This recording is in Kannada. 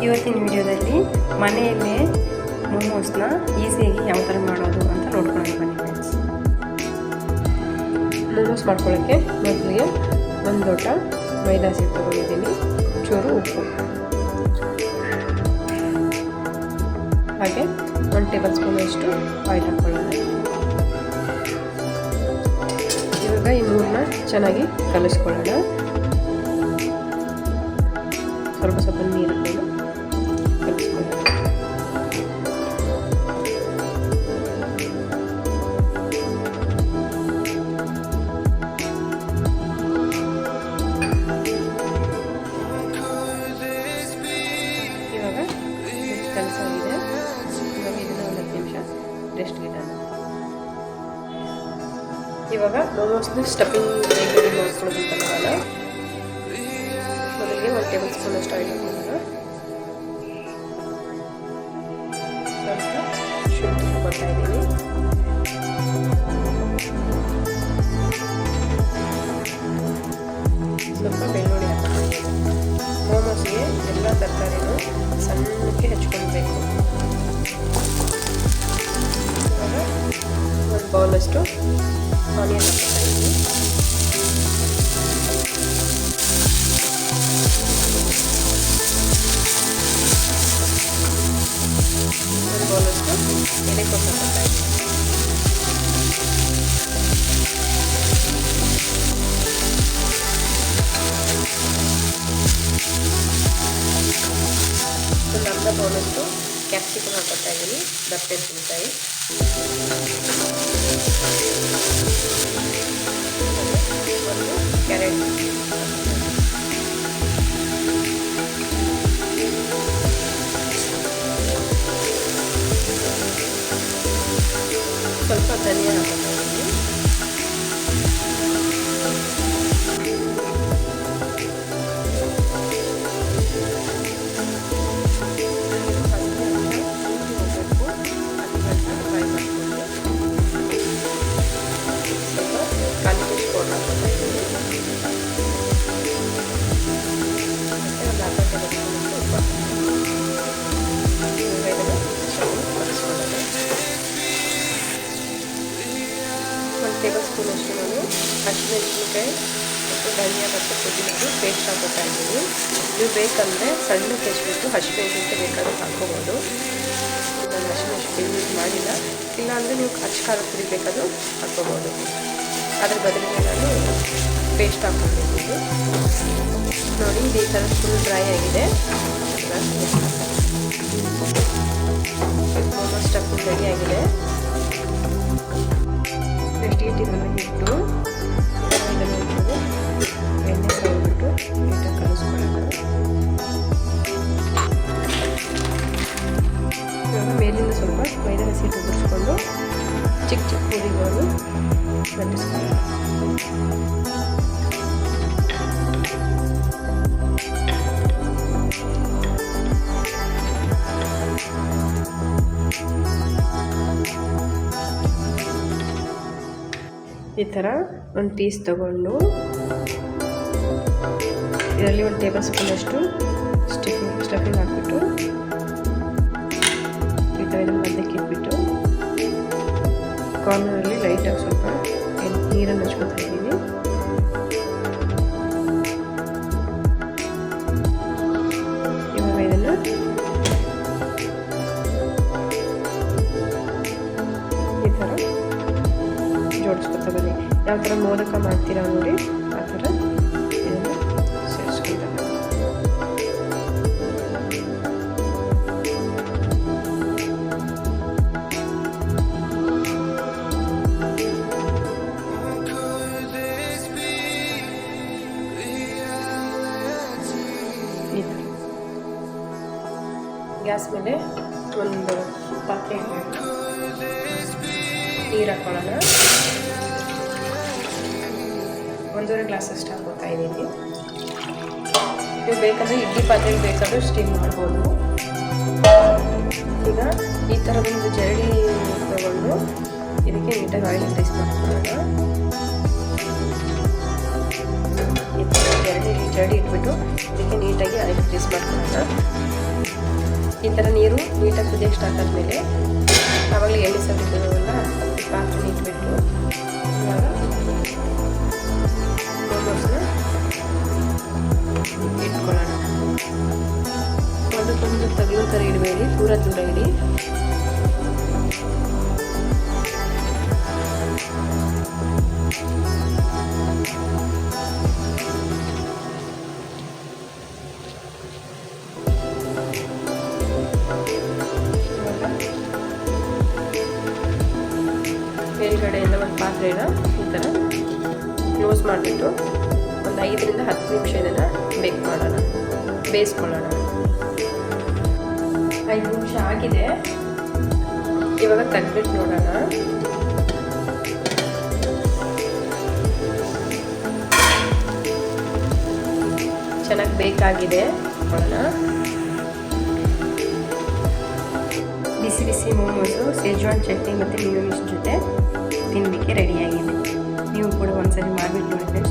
ಇವತ್ತಿನ ವಿಡಿಯೋದಲ್ಲಿ ಮನೆಯಲ್ಲೇ ಮೋಮೋಸ್ನ ಈಸಿಯಾಗಿ ಯಾವ ಥರ ಮಾಡೋದು ಅಂತ ನೋಡ್ಕೊಳ್ಳೋಣ ಬನ್ನಿ ಫ್ರೆಂಡ್ಸ್. ಮೋಮೋಸ್ ಮಾಡ್ಕೊಳ್ಳೋಕ್ಕೆ ಮೊದಲಿಗೆ ಒಂದು ಲೋಟ ಮೈದಾ ಹಸಿ ತೊಗೊಂಡಿದ್ದೀನಿ, ಚೂರು ಉಪ್ಪು, ಹಾಗೆ 1 ಟೇಬಲ್ ಸ್ಪೂನಷ್ಟು ಆಯಿಲ್ ಹಾಕ್ಕೊಳ್ಳೋಣ. ಇವಾಗ ಈ ಮೂರನ್ನ ಚೆನ್ನಾಗಿ ಕಲಿಸ್ಕೊಳ್ಳೋಣ. ಸ್ವಲ್ಪ ನೀರು ಹಾಕೊಂಡು ಕಲಿಸ್ಕೊಳ್ಳೋಣ. ಇವಾಗ ಕಲಸಾಗಿದೆ. ಇವಾಗ ಇದನ್ನ 1 ನಿಮಿಷ ರೆಸ್ಟ್ ಇಡೋಣ. ಇವಾಗ ಮೋಮೋಸ್ನ ಸ್ಟಫಿಂಗ್ ರೆಡಿ ಮಾಡ್ಕೊಳ್ಳೋದು ಅಂತ ನೋಡೋಣ. ಮೊದಲಿಗೆ 1 ಟೇಬಲ್ ಸ್ಪೂನ್ ಅಷ್ಟು ಆಯಿಲ್ ಹಾಕೋಣ. ಸ್ವಲ್ಪ ಶುಂಠಿ ಹಾಕ್ಕೊಳ್ತಾ ಇದ್ದೀನಿ. ಸ್ವಲ್ಪ ಬೆಳ್ಳುಳ್ಳಿ ಹಾಕ್ತೀನಿ. ಮೋಮೋಸ್ಗೆ ಎಲ್ಲ ತರಕಾರಿನೂ ಸಣ್ಣಕ್ಕೆ ಹೆಚ್ಕೊಳ್ಬೇಕು. ಇವಾಗ 1 ಬೌಲಷ್ಟು ಆನಿಯನ್ ಹಾಕ್ತಾ ಇದ್ದೀನಿ. ಬೌಲಷ್ಟು ಎಲೆಕೋಸು ಹಾಕ್ತಾ ಇದ್ದೀನಿ. ಒಂದು ಅರ್ಧ ಬೌಲಷ್ಟು ಕ್ಯಾಪ್ಸಿಕಮ್ ಹಾಕ್ತಾ ಇದ್ದೀನಿ, ದಪ್ಪ ಮೆಣಸಿನಕಾಯಿ, ಒಂದು ಕ್ಯಾರೆಟ್, ಸ್ವಲ್ಪ ಧನಿಯಾ ಹಾಕ್ತಾ ಇದ್ದೀನಿ. ಟೇಬಲ್ ಸ್ಪೂನ್ ಅಷ್ಟು ನಾನು ಹಸಿಮೆಣಸಿನಕಾಯಿ ಮತ್ತು ಧನಿಯಾ ಮತ್ತು ಪುದೀನದು ಪೇಸ್ಟ್ ಹಾಕೋತಾ ಇದ್ದೀನಿ. ನೀವು ಬೇಕಂದರೆ ಸಣ್ಣಕ್ಕೆ ಹೆಚ್ಚಿಬಿಟ್ಟು ಹಸಿಮೆಣಸಿನಕಾಯಿ ಬೇಕಾದ್ರೆ ಹಾಕ್ಕೋಬೋದು. ನಾನು ಹಸಿಮೆಣಸಿನಕಾಯಿ ಯೂಸ್ ಮಾಡಿಲ್ಲ. ಇಲ್ಲಾಂದರೆ ನೀವು ಖಾರದ ಪುಡಿ ಬೇಕಾದರೂ ಹಾಕ್ಕೋಬೋದು. ಅದ್ರ ಬದಲಿಗೆ ನಾನು ಪೇಸ್ಟ್ ಹಾಕ್ಕೊಂಡಿದ್ದೀನಿ. ನೋಡಿ, ಈ ಥರ ಫುಲ್ ಡ್ರೈ ಆಗಿದೆ. ಮೋಮೋಸ್ ಸ್ಟಫಿಂಗ್ ರೆಡಿ ಆಗಿದೆ. ಇಟ್ಟಿದ್ದನ್ನು ಇಟ್ಟು ಇದನ್ನು ಇಟ್ಟು ಎಣ್ಣೆ ಹಾಕ್ಬಿಟ್ಟು ನೀಟಾಗಿ ಕಲಿಸ್ಕೊಳ್ಳೋಣ. ಇವಾಗ ಮೇಲಿಂದ ಸ್ವಲ್ಪ ಮೈದಾ ಹಸಿ ಉದುರಿಸ್ಕೊಂಡು ಚಿಕ್ಕ ಚಿಕ್ಕ ಪುಡಿಗಳನ್ನು ಲಟ್ಟಿಸ್ಕೊಳ್ಳೋಣ. ಈ ಥರ ಒಂದು ಪೀಸ್ ತಗೊಂಡು ಇದರಲ್ಲಿ 1 ಟೇಬಲ್ ಸ್ಪೂನಷ್ಟು ಸ್ಟಫಿಂಗ್ ಹಾಕ್ಬಿಟ್ಟು ಈ ಥರ ಇದನ್ನು ಮಧ್ಯಕ್ಕೆ ಇಟ್ಬಿಟ್ಟು ಕಾರ್ನರಲ್ಲಿ ಲೈಟಾಗಿ ಸ್ವಲ್ಪ ನೀರನ್ನು ಹಚ್ಕೊತಾ ಇದ್ದೀನಿ. ಇವಾಗ ಇದನ್ನು ಈ ಥರ ಜೋಡಿಸ್ಕೊತಾ ಬನ್ನಿ. ಯಾವ ಥರ ಮೋದಕ ಮಾಡ್ತೀರಾ ನೋಡಿ ಆ ಥರ ಇದನ್ನು ಸೇರಿಸ್ಕೊಳ್ತಾ ಈ ಥರ ಗ್ಯಾಸ್ ಮೇಲೆ ಒಂದು ಪಾತ್ರೆ ನೀರು ಹಾಕೊಳ್ಳೋಣ. 1.5 ಗ್ಲಾಸ್ ಅಷ್ಟು ಹಾಕೋತಾ ಇದ್ದೀನಿ. ನೀವು ಬೇಕಂದರೆ ಇಡ್ಲಿ ಪಾತ್ರೆಗೆ ಬೇಕಾದರೂ ಸ್ಟೀಮ್ ಮಾಡ್ಬೋದು. ಈಗ ಈ ಥರ ಒಂದು ಜರಡಿ ತಗೊಂಡು ಇದಕ್ಕೆ ನೀಟಾಗಿ ಆಯಿಲ್ ಗ್ರೀಸ್ ಮಾಡ್ಕೊಳ್ಳೋಣ. ಜರಡಿ ಇಟ್ಬಿಟ್ಟು ಇದಕ್ಕೆ ನೀಟಾಗಿ ಆಯಿಲ್ ಗ್ರೀಸ್ ಮಾಡ್ಕೊಳ್ಳೋಣ. ಈ ಥರ ನೀರು ನೀಟಾಗಿ ಕುದಿಯೋಕ್ಕೆ ಸ್ಟಾರ್ಟ್ ಆದಮೇಲೆ ಆವಾಗಲೇ ಎಣ್ಣೆ ಸವಿದವನ್ನ ಪಾತ್ರೆ ಇಟ್ಬಿಟ್ಟು ಇವಾಗ ಮೋಮೋಸ್ನ ಇಟ್ಕೊಳ್ಳೋಣ. ಒಂದಕ್ಕೊಂದು ತಗಲೋ ಥರ ಇಡಬೇಡಿ, ದೂರ ದೂರ ಇಡಿ. ಮೇಲ್ಗಡೆಯಿಂದ ಒಂದು ಪಾತ್ರೆನ ಈ ಥರ ಕ್ಲೋಸ್ ಮಾಡಿಬಿಟ್ಟು ಒಂದು 5 ರಿಂದ 10 ನಿಮಿಷ ಇದನ್ನು ಬೇಯಿಸ್ಕೊಳ್ಳೋಣ. 5 ನಿಮಿಷ ಆಗಿದೆ. ಇವಾಗ ತೆಗೆದ್ಬಿಟ್ಟು ನೋಡೋಣ. ಚೆನ್ನಾಗಿ ಬೇಕಾಗಿದೆ. ಬಿಸಿ ಬಿಸಿ ಮೋಮೋಸು ಸೇಜ್ವಾನ್ ಚಟ್ನಿ ಮತ್ತು ಮಿಯೋನೀಸ್ ಜೊತೆ ತಿನ್ನಲಿಕ್ಕೆ ರೆಡಿಯಾಗಿದೆ. ನೀವು ಕೂಡ ಒಂದ್ಸರಿ ಮಾಡಿಬಿಟ್ಟು ನೋಡಿ ಫ್ರೆಂಡ್ಸ್.